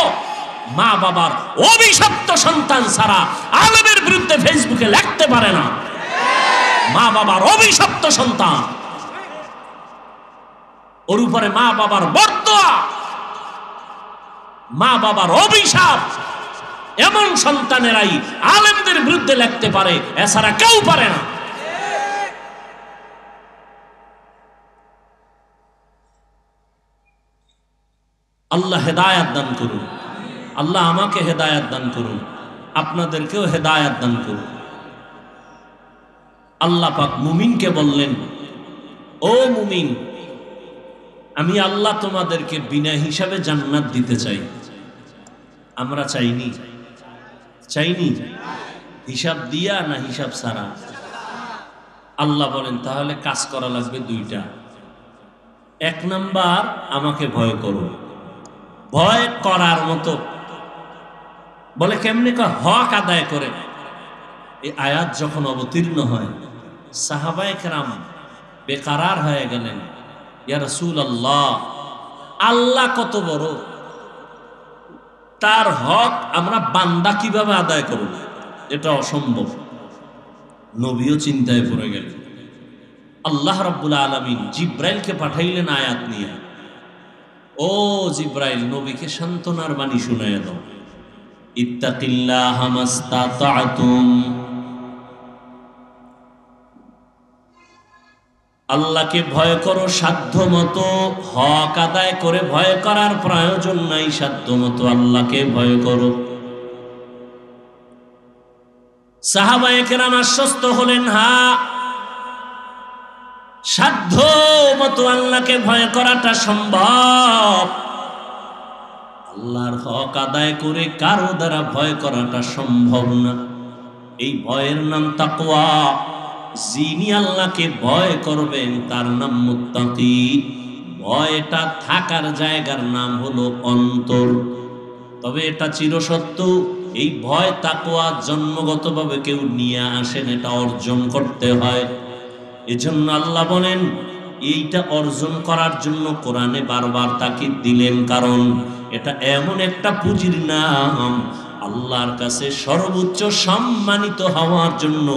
S1: মা বাবার অভিশপ্ত সন্তান ছাড়া আলেমের বিরুদ্ধে ফেসবুকে লিখতে পারে না। মা বাবার অভিশপ্ত সন্তান, ওর উপরে মা বাবার বরদোয়া, মা বাবার অভিশাপ। এমন সন্তানেরাই আলেমদের বিরুদ্ধে লিখতে পারে, এছাড়া কেউ পারে না। আল্লাহ হেদায়াত দান করুন। আল্লাহ আমাকে হেদায়াত দান করুন, আপনাদেরকেও হেদায়াত দান করুন। আল্লাহ পাক মুমিনকে বললেন, ও মুমিন, আমি আল্লাহ তোমাদেরকে বিনা হিসাবে জান্নাত দিতে চাই। আমরা চাইনি? হিসাব দিয়া না হিসাব ছাড়া? আল্লাহ বলেন তাহলে কাজ করা লাগবে 2টা। 1 নাম্বার, আমাকে ভয় করো। ভয় করার মতো বলে কেমনে? হক আদায় করে। এই আয়াত যখন অবতীর্ণ হয়, সাহাবায়ে কেরাম বেকারার হয়ে গেলেন, ইয়া রাসূলুল্লাহ, আল্লাহ কত বড়, তার হক আমরা বান্দা কিভাবে আদায় করব? এটা অসম্ভব। নবীও চিন্তায় পড়ে গেলেন। আল্লাহ রাব্বুল আলামিন জিব্রাইলকে পাঠাইলেন আয়াত নিয়ে। ও জিব্রাইল, নবীকে সান্ত্বনার বাণী শুনাইয়া দাও। ইত্তাকিল্লাহা মাস্তাতা'তুম, আল্লাহকে ভয় করো সাধ্য মতো। হক আদায় করে ভয় করার প্রয়োজন নাই, সাধ্য মতো আল্লাহকে ভয় করো। সাহাবায়ে কেরাম আশ্বস্ত হলেন, হ্যাঁ, সাধ্য মতো আল্লাহকে ভয় করাটা সম্ভব। আল্লাহর হক আদায় করে কারো দ্বারা ভয় করাটা সম্ভব না। এই ভয়ের নাম তাকওয়া। যিনি আল্লাহকে ভয় করবেন তার নাম মুত্তাকি। ভয়টা থাকার জায়গার নাম হলো অন্তর। তবে এটা চিরসত্য, এই ভয় তাকওয়া জন্মগতভাবে কেউ নিয়ে আসেন, এটা অর্জন করতে হয়। এজন্য আল্লাহ বলেন, এইটা অর্জন করার জন্য কোরআনে বারবার তাকিদ দিলেন, কারণ এটা এমন একটা পুঁজির নাম, আল্লাহর কাছে সর্বোচ্চ সম্মানিত হওয়ার জন্য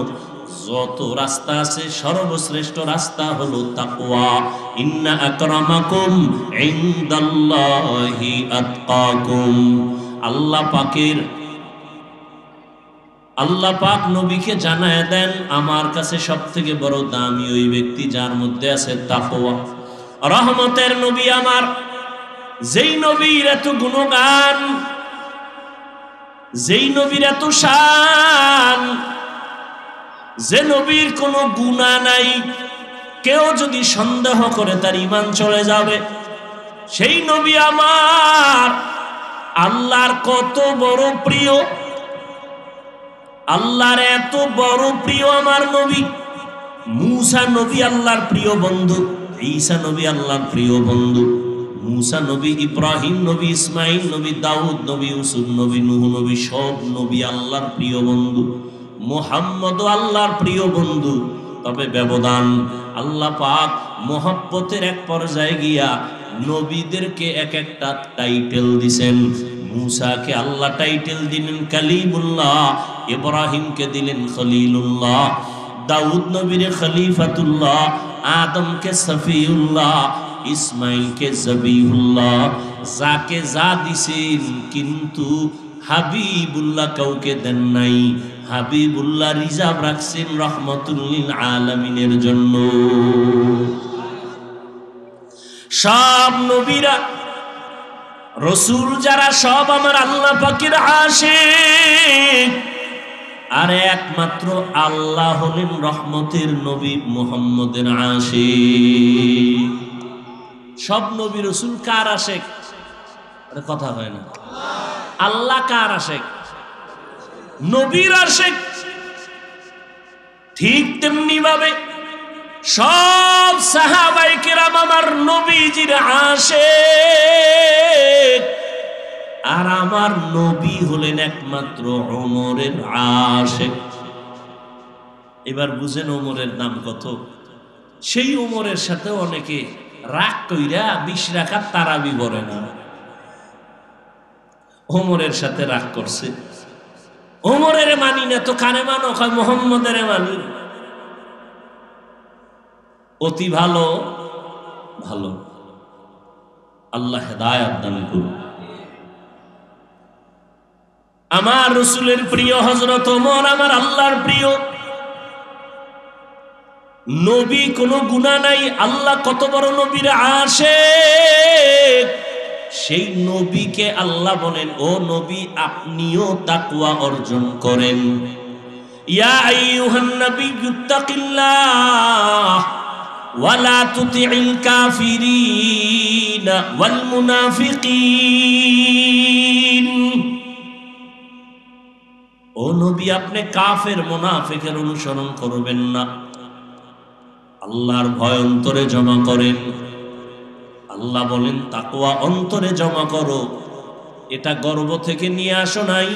S1: যত রাস্তা আছে সর্বশ্রেষ্ঠ রাস্তা হলো তাকওয়া। ইন্না আকরামাকুম ইনদাল্লাহি আতকাকুম। আল্লাহ পাক নবীকে জানায় দেন, আমার কাছে সবথেকে বড় দামি ওই ব্যক্তি যার মধ্যে আছে তাকওয়া। রহমতের নবী আমার, যেই নবীর এত গুণগান, যেই নবীর এত শান, যে নবীর কোনো গুনাহ নাই, কেউ যদি সন্দেহ করে তার ঈমান চলে যাবে। সেই নবী আমার আল্লাহর কত বড় প্রিয়, আল্লাহর এত বড় প্রিয় আমার নবী। মূসা নবী আল্লাহর প্রিয় বন্ধু, ঈসা নবী আল্লাহর প্রিয় বন্ধু, मूसा नबी, इब्राहिम नबी, इस्माइल नबी, दाऊद नबी, यूसुफ नबी, नूह नबी, सब नबी आल्लाहर प्रिय बंधु। मुहम्मद आल्लाहर प्रिय बंधु। तबे व्यवधान আল্লাহ পাক মোহাব্বতের এক পর্যায়ে গিয়া নবীদেরকে এক একটা টাইটেল দিবেন। मूसाকে আল্লাহ টাইটেল দিলেন কালিমুল্লাহ, ইব্রাহিমকে দিলেন খলিলুল্লাহ, দাউদ নবীরে খলিফাতুল্লাহ, আদমকে সফিউল্লাহ, ইসমাইলকে জবিহুল্লাহ। যাকে যা দিছেন কিন্তু হাবিবুল্লাহ কাউকে দেন নাই। হাবিবুল্লাহ রিজার্ভ রাখছেন রহমাতুল লিল আলামিনের জন্য। সব নবীরা রসুল যারা সব আমার আল্লাহ পাকের আশিক, আর একমাত্র আল্লাহ হলেন রহমতের নবী মুহাম্মদের আশিক। সব নবী রসুল কার আশিক? কথা হয় না। আল্লাহ কার আশিক? নবীর আশিক। ঠিক তেমনি ভাবে সব সাহাবায়ে কেরাম আমার নবীজির আশিক, আর আমার নবী হলেন একমাত্র ওমরের আশিক। এবার বুঝেন ওমরের দাম কত। সেই ওমরের সাথে অনেকে রাগ কইরা 20 রাকাত তারাবি পড়ে না। ওমরের সাথে রাগ করছে, ওমরের মানি না তো কানে মানো, কয় মুহাম্মদের মানি। অতি ভালো ভালো, আল্লাহ হেদায়েত দান করুন। আমার রাসূলের প্রিয় হযরত ওমর আমার আল্লাহর প্রিয় নবী, কোনো গুনাহ নাই। আল্লাহ কত বড় নবীর আশিক। সেই নবীকে আল্লাহ বলেন, ও নবী আপনিও তাকওয়া অর্জন করেন। ইয়া আইয়ুহান নাবিয়্যুত্তাকিল্লাহ ওয়ালা তুতিইল কাফিরিনা ওয়াল মুনাফিকিন। ও নবী আপনি কাফের মুনাফিকের অনুসরণ করবেন না। আল্লাহর ভয় অন্তরে জমা করেন। আল্লাহ বলেন তাকওয়া অন্তরে জমা করো। এটা গর্ব থেকে নিয়ে আসো নাই,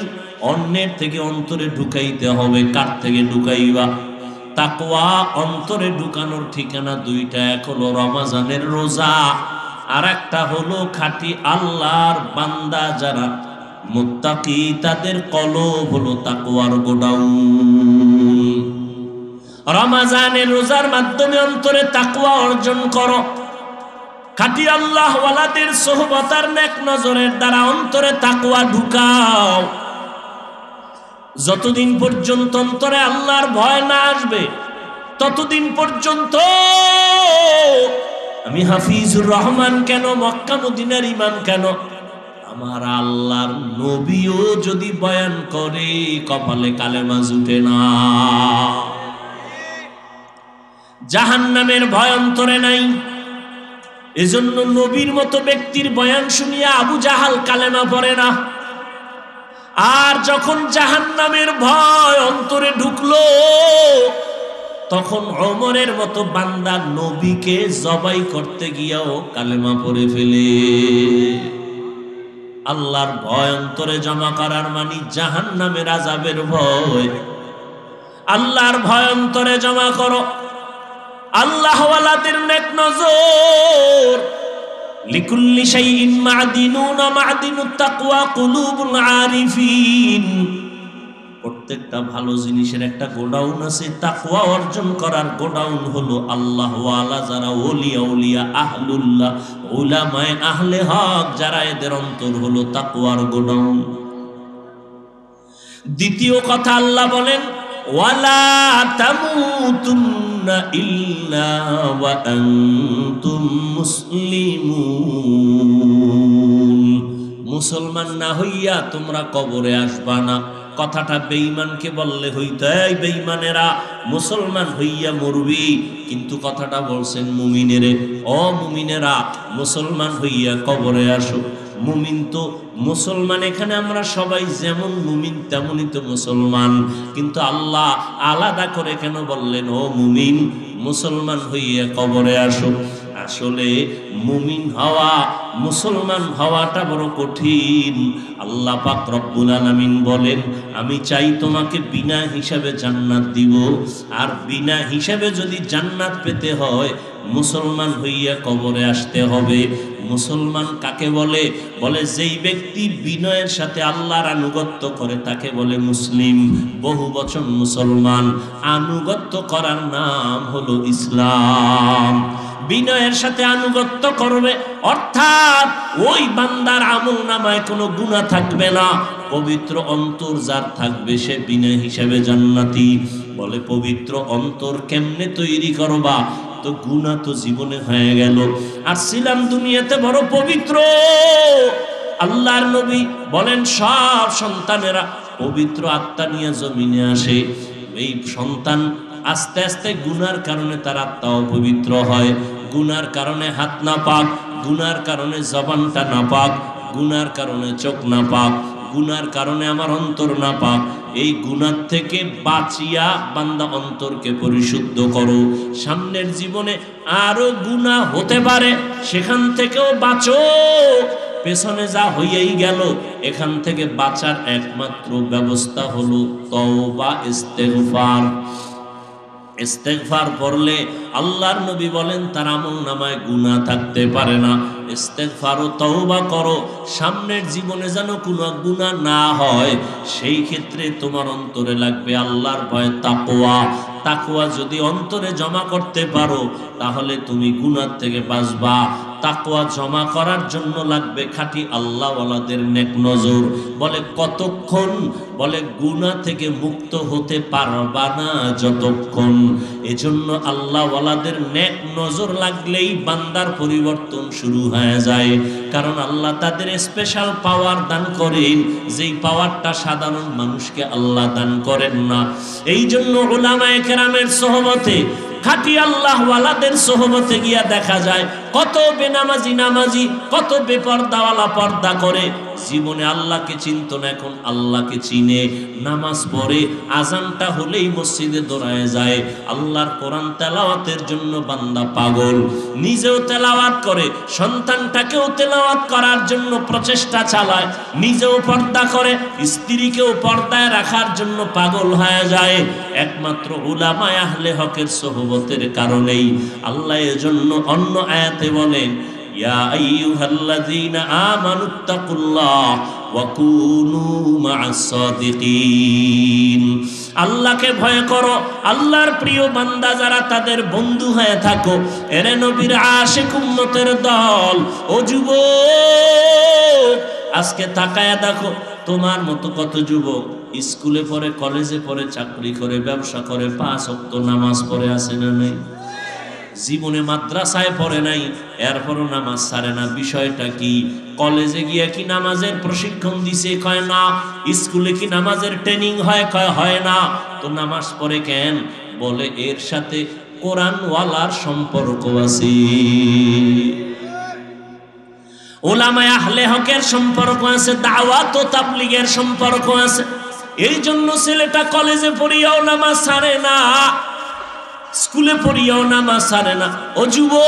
S1: অন্যের থেকে অন্তরে ঢুকাইতে হবে। কার থেকে ঢুকাইবা? তাকওয়া অন্তরে ঢুকানোর ঠিকানা দুইটা, এক হলো রমজানের রোজা, আর একটা হলো খাঁটি আল্লাহর বান্দা যারা মুত্তাকি তাদের কলব হলো তাকওয়ার গোডাউন। রমজানের রোজার মাধ্যমে অন্তরে তাকওয়া অর্জন করো। খাঁটি আল্লাহ ওয়ালাদের সোহবত আর নেক নজরের দ্বারা অন্তরে তাকওয়া ঢুকাও। যতদিন পর্যন্ত অন্তরে আল্লাহর ভয় না আসবে ততদিন পর্যন্ত আমি হাফিজুর রহমান কেন, মক্কা মদিনার ইমাম কেন, আমার আল্লাহর নবীও যদি বয়ান করে কপালে কালেমা জুটে না। জাহান্নামের ভয় অন্তরে নাই। এজন্য নবীর মতো ব্যক্তির বয়ান শুনিয়া আবু জাহাল কালেমা পড়ে না। আর যখন জাহান্নামের ভয় অন্তরে ঢুকলো তখন ওমরের মতো বান্দা নবীকে জবাই করতে গিয়াও কালেমা পড়ে ফেলে। আল্লাহর ভয় অন্তরে জমা করার মানে জাহান্নামের আযাবের ভয়। আল্লাহর ভয় অন্তরে জমা করো। আল্লাহ ওয়ালাদের নেক নজর। লিকুল্লি শাইইন মা'দিনুন মা'দিনুত তাকওয়া কুলুবুল আরিফিন। প্রত্যেকটা ভালো জিনিসের একটা গোডাউন আছে, তাকওয়া অর্জন করার গোডাউন হলো আল্লাহ ওয়ালা যারা ওলিয়া উলিয়া আহলুল্লাহ উলামায়ে আহলে হক যারা, এদের অন্তর হলো তাকওয়ার গোডাউন। দ্বিতীয় কথা আল্লাহ বলেন ওয়ালা তামুতুন্না ইল্লা ওয়া আনতুম মুসলিমুন। মুসলমান না হইয়া তোমরা কবরে আসবা না। কথাটা বেঈমানকে বললে হইতো, এই বেঈমানেরা মুসলমান হইয়া মরবি, কিন্তু কথাটা বলছেন মুমিনেরে, ও মুমিনেরা মুসলমান হইয়া কবরে আসো। মুমিন তো মুসলমান, এখানে আমরা সবাই যেমন মুমিন তেমনই তো মুসলমান, কিন্তু আল্লাহ আলাদা করে কেন বললেন ও মুমিন মুসলমান হইয়া কবরে আসো? আসলে মুমিন হওয়া, মুসলমান হওয়াটা বড় কঠিন। আল্লাহ পাক রব্বুল আলামিন বলেন, আমি চাই তোমাকে বিনা হিসাবে জান্নাত দিব, আর বিনা হিসাবে যদি জান্নাত পেতে হয় মুসলমান হইয়া কবরে আসতে হবে। মুসলমান কাকে বলে? বলে যেই ব্যক্তি বিনয়ের সাথে আল্লাহর আনুগত্য করে তাকে বলে মুসলিম। বহু বচন মুসলমান, আনুগত্য করার নাম হলো ইসলাম। বিনয়ের সাথে আনুগত্য করবে, অর্থাৎ ওই বান্দার আমল নামায় কোনো গুনাহ থাকবে না। পবিত্র অন্তর যার থাকবে সে বিনয় হিসেবে জান্নাতি। বলে পবিত্র অন্তর কেমনে তৈরি করবা? তো গুনাহ তো জীবনে হয়ে গেল, আর ছিলাম দুনিয়াতে বড় পবিত্র। আল্লাহর নবী বলেন সব সন্তানেরা পবিত্র আত্মা নিয়ে জমিনে আসে। এই সন্তান আস্তে আস্তে গুনার কারণে তার আত্মা অপবিত্র হয়। গুনার কারণে হাত না পাক, গুনার কারণে জবানটা না পাক, গুনার কারণে চোখ না পাক, গুনার কারণে আমার অন্তর না পাক। এই গুনার থেকে বাঁচিয়া বান্দা অন্তরকে পরিশুদ্ধ করো। সামনের জীবনে আরো গুনাহ হতে পারে, সেখান থেকেও বাঁচো। পেছনে যা হইয়াই গেল, এখান থেকে বাঁচার একমাত্র ব্যবস্থা হলো তওবা, ইস্তেগফার। ইস্তেগফার পড়লে আল্লাহর নবী বলেন তার আমল নামায় গুনাহ থাকতে পারে না। ইস্তেগফার ও তওবা করো, সামনের জীবনে যেন কোনো গুনাহ না হয়। সেই ক্ষেত্রে তোমার অন্তরে লাগবে আল্লাহর ভয়, তাকওয়া। তাকওয়া যদি অন্তরে জমা করতে পারো তাহলে তুমি গুনাহ থেকে বাঁচবা। তাকওয়া জমা করার জন্য লাগবে খাঁটি আল্লাহওয়ালাদের নেক নজর। বলে কতক্ষণ? বলে গুনাহ থেকে মুক্ত হতে পারবা না যতক্ষণ। এজন্য আল্লাহওয়ালাদের নেক নজর লাগলেই বান্দার পরিবর্তন শুরু হয়ে যায়। কারণ আল্লাহ তাদের স্পেশাল পাওয়ার দান করেন, যেই পাওয়ারটা সাধারণ মানুষকে আল্লাহ দান করেন না। এই জন্য উলামায়ে কেরামের সোহবতে, খাঁটি আল্লাহওয়ালাদের সোহবতে গিয়া দেখা যায় কত বেনামাজি নামাজি, কত বেপরদাওয়ালা পর্দা করে, জীবনে আল্লাহকে চিনত না, এখন আল্লাহকে চিনে। নামাজ পড়ে, আজানটা হলেই মসজিদে দৌড়ায় যায়। আল্লাহর কোরআন তেলাওয়াতের জন্য বান্দা পাগল, নিজেও তেলাওয়াত করে, সন্তানটাকেও তেলাওয়াত করার জন্য প্রচেষ্টা চালায়, নিজেও পর্দা করে, স্ত্রীকেও পর্দায় রাখার জন্য পাগল হয়ে যায়, একমাত্র উলামায়ে আহলে হকের সোহবতের কারণেই। আল্লাহ এজন্য অন্য আয়াতে বলেন, ইয়া আইয়ুহাল্লাযীনা আমানুত্তাকুল্লাহ ওয়া কুনু মা'আস সাদিকিন। আল্লাহকে ভয় করো, আল্লাহর প্রিয় বান্দা যারা তাদের বন্ধু হয়ে থাকো। এরে নবীর আশিক উম্মতের দল, ও যুবক আজকে তাকায়া দেখো তোমার মতো কত যুবক স্কুলে পড়ে, কলেজে পড়ে, চাকরি করে, ব্যবসা করে, 5 ওয়াক্ত নামাজ পড়ে, আছে না নেই? জীবনে মাদ্রাসায় পড়ে নাই, এরপরও নামাজ ছাড়ে না। বিষয়টা কি? কলেজে গিয়া কি নামাজের প্রশিক্ষণ দিছে? কয় না। স্কুলে কি নামাজের ট্রেনিং হয়? কয় হয় না। তো নামাজ পড়ে কেন? বলে এর সাথে কোরআনওয়ালার সম্পর্ক আছে, উলামায়ে আহলে হকের সম্পর্ক আছে, দাওয়াত ও তাবলীগের সম্পর্ক আছে। এই জন্য ছেলেটা কলেজে পড়িয়াও নামাজ ছাড়ে না, স্কুলে পড়িয়াও নামাজ ছাড়ে না। ও যুবক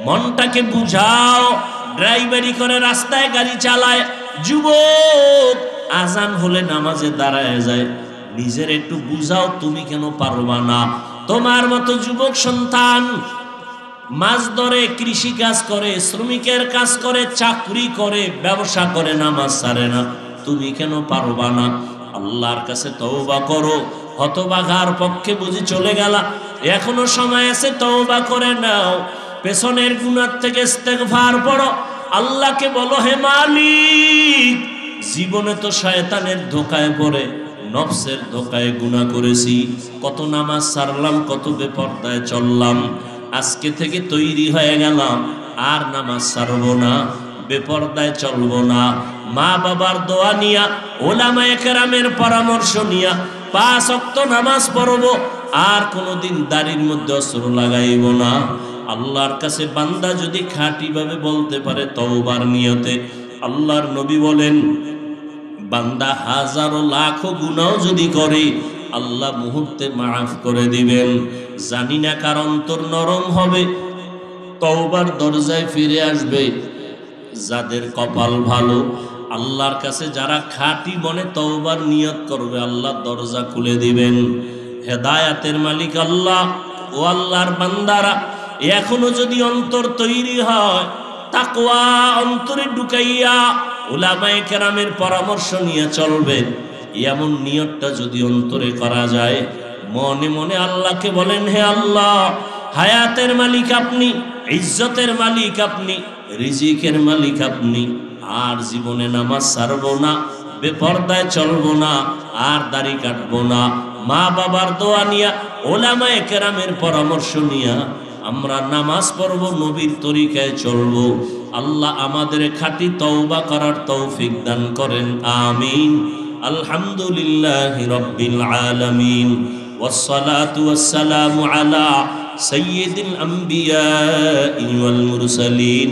S1: মনটাকে বুঝাও, ড্রাইভারি করে, রাস্তায় গাড়ি চালায়, যুবক আজান হলে নামাজে দাঁড়ায় যায়, নিজের একটু বুঝাও তুমি কেন পারবা না? তোমার মতো যুবক সন্তান মাছ ধরে, কৃষি কাজ করে, শ্রমিকের কাজ করে, চাকরি করে, ব্যবসা করে, নামাজ ছাড়ে না, তুমি কেন পারবা না? আল্লাহর কাছে তওবা করো। হতভাগার পক্ষে বুঝি চলে গেলা, এখনো সময় আছে, তওবা করে নাও। পেছনের গুনাহ থেকে ইস্তেগফার পড়ো, আল্লাহকে বলো, হে মালিক, জীবনে তো শয়তানের ধোকায় পড়ে, নফসের ধোকায় গুনাহ করেছি, কত নামাজ ছাড়লাম, কত বেপরদায় চললাম, আজকে থেকে তৈরি হয়ে গেলাম, আর নামাজ ছাড়বো না, বেপরদায় চলবো না। মা বাবার দোয়া নিয়া, উলামায়ে কেরামের পরামর্শ নিয়া 5 ওয়াক্ত নামাজ পড়বো, আর কোনোদিন দাড়ির মধ্যে অস্ত্র লাগাইব না। আল্লাহর কাছে বান্দা যদি খাঁটি ভাবে বলতে পারে তওবার নিয়তে, আল্লাহর নবী বলেন বান্দা হাজারো লাখো গুনাহ যদি করে আল্লাহ মুহূর্তে মাফ করে দিবেন। জানি না কার অন্তর নরম হবে, তওবার দরজায় ফিরে আসবে। যাদের কপাল ভালো, আল্লাহর কাছে যারা খাঁটি মনে তওবার নিয়ত করবে, আল্লাহ দরজা খুলে দিবেন। হেদায়াতের মালিক আল্লাহ। ও আল্লাহর বান্দারা, এখনো যদি অন্তর তৈরি হয়, তাকওয়া অন্তরে ঢুকাইয়া উলামায়ে কেরামের পরামর্শ নিয়ে চলবেন, এমন নিয়তটা যদি অন্তরে করা যায়, মনে মনে আল্লাহকে বলেন, হে আল্লাহ, হায়াতের মালিক আপনি, ইজ্জতের মালিক আপনি, রিজিকের মালিক আপনি। আর জীবনে নামাজ ছাড়বো না, বেপরদায় চলবো না, আর দাড়ি কাটবো না। মা বাবার দোয়া নিয়া, উলামায়ে কেরামের পরামর্শ নিয়া আমরা নামাজ পড়বো, নবীর তরিকায় চলবো। আল্লাহ আমাদের খাঁটি তওবা করার তৌফিক দান করেন, আমিন। আলহামদুলিল্লাহি রাব্বিল আলামিন, ওয়াসসালাতু ওয়াসসালামু আলা সাইয়্যিদিল আমবিয়াই ওয়াল মুরসালিন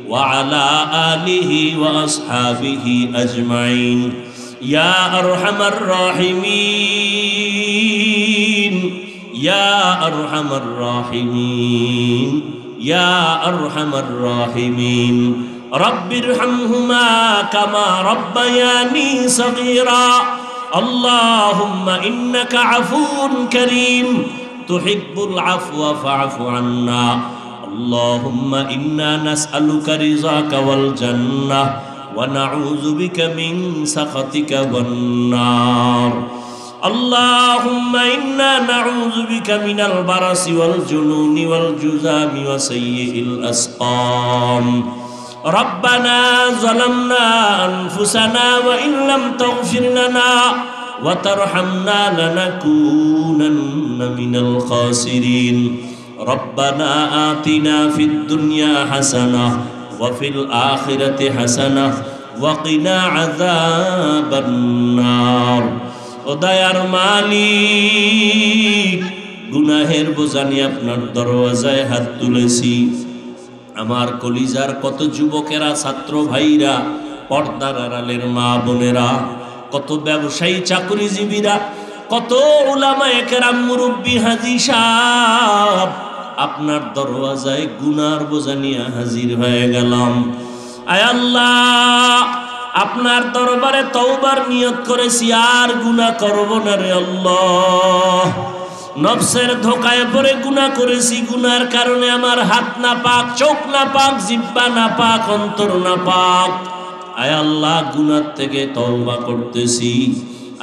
S1: ওয়া আলা আলিহি ওয়া আসহাবিহি আজমাইন। ইয়া আরহামার রাহিমিন, ইয়া আরহামার রাহিমিন, ইয়া আরহামার রাহিমিন। রব্বিরহামহুমা কামা রব্বায়ানি সগীরা। আল্লাহুম্মা ইন্নাকা আফুউন কারীম, তুহিব্বুল আফওয়া ফা'ফু আন্না। আল্লাহুম্মা ইন্না নাসআলুকা রিযাকা ওয়াল জান্নাহ ওয়া নাউযু বিকা মিন সাখাতিকা ওয়ান নার। আল্লাহুম্মা ইন্না নাউযু বিকা মিনাল বারাসি ওয়াল জুনুনি ওয়াল জুযামি ওয়া সাইয়্যিল আসকাম। রব্বানা যালামনা আনফুসানা ওয়া ইল্লাম তাগফির লানা ওয়া তারহামনা লানাকুনান্না মিনাল খাসিরিন। রব্বানা আতিনা ফিদ দুনিয়া হাসানাহ ওয়া ফিল আখিরাতি হাসানাহ ওয়া কিনা আযাবান নার। ও দয়ার মালিক, গুনাহের বোঝা নিয়ে আপনার দরওয়াজায় হাত তুলেছি। আমার কলিজার কত যুবকেরা, ছাত্র ভাইরা, পর্দার আড়ালের মা বোনেরা, কত ব্যবসায়ী চাকরিজীবীরা, কত উলামায়ে কেরাম, মুরব্বী, হাজী সাহেব, আপনার দরওয়াজায় গুনার বোঝা নিয়ে হাজির হয়ে গেলাম। আয় আল্লাহ, আপনার দরবারে তওবার নিয়ত করেছি, আর গুনাহ করব না রে আল্লাহ। নফসের ধোকায় পড়ে গুনাহ করেছি, গুনার কারণে আমার হাত না পাক, চোখ না পাক, জিহ্বা না পাক, অন্তর না পাক। আয় আল্লাহ, গুনার থেকে তওবা করতেছি।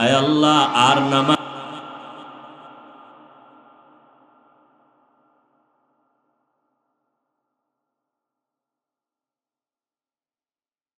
S1: আয় আল্লাহ, আর নামাজ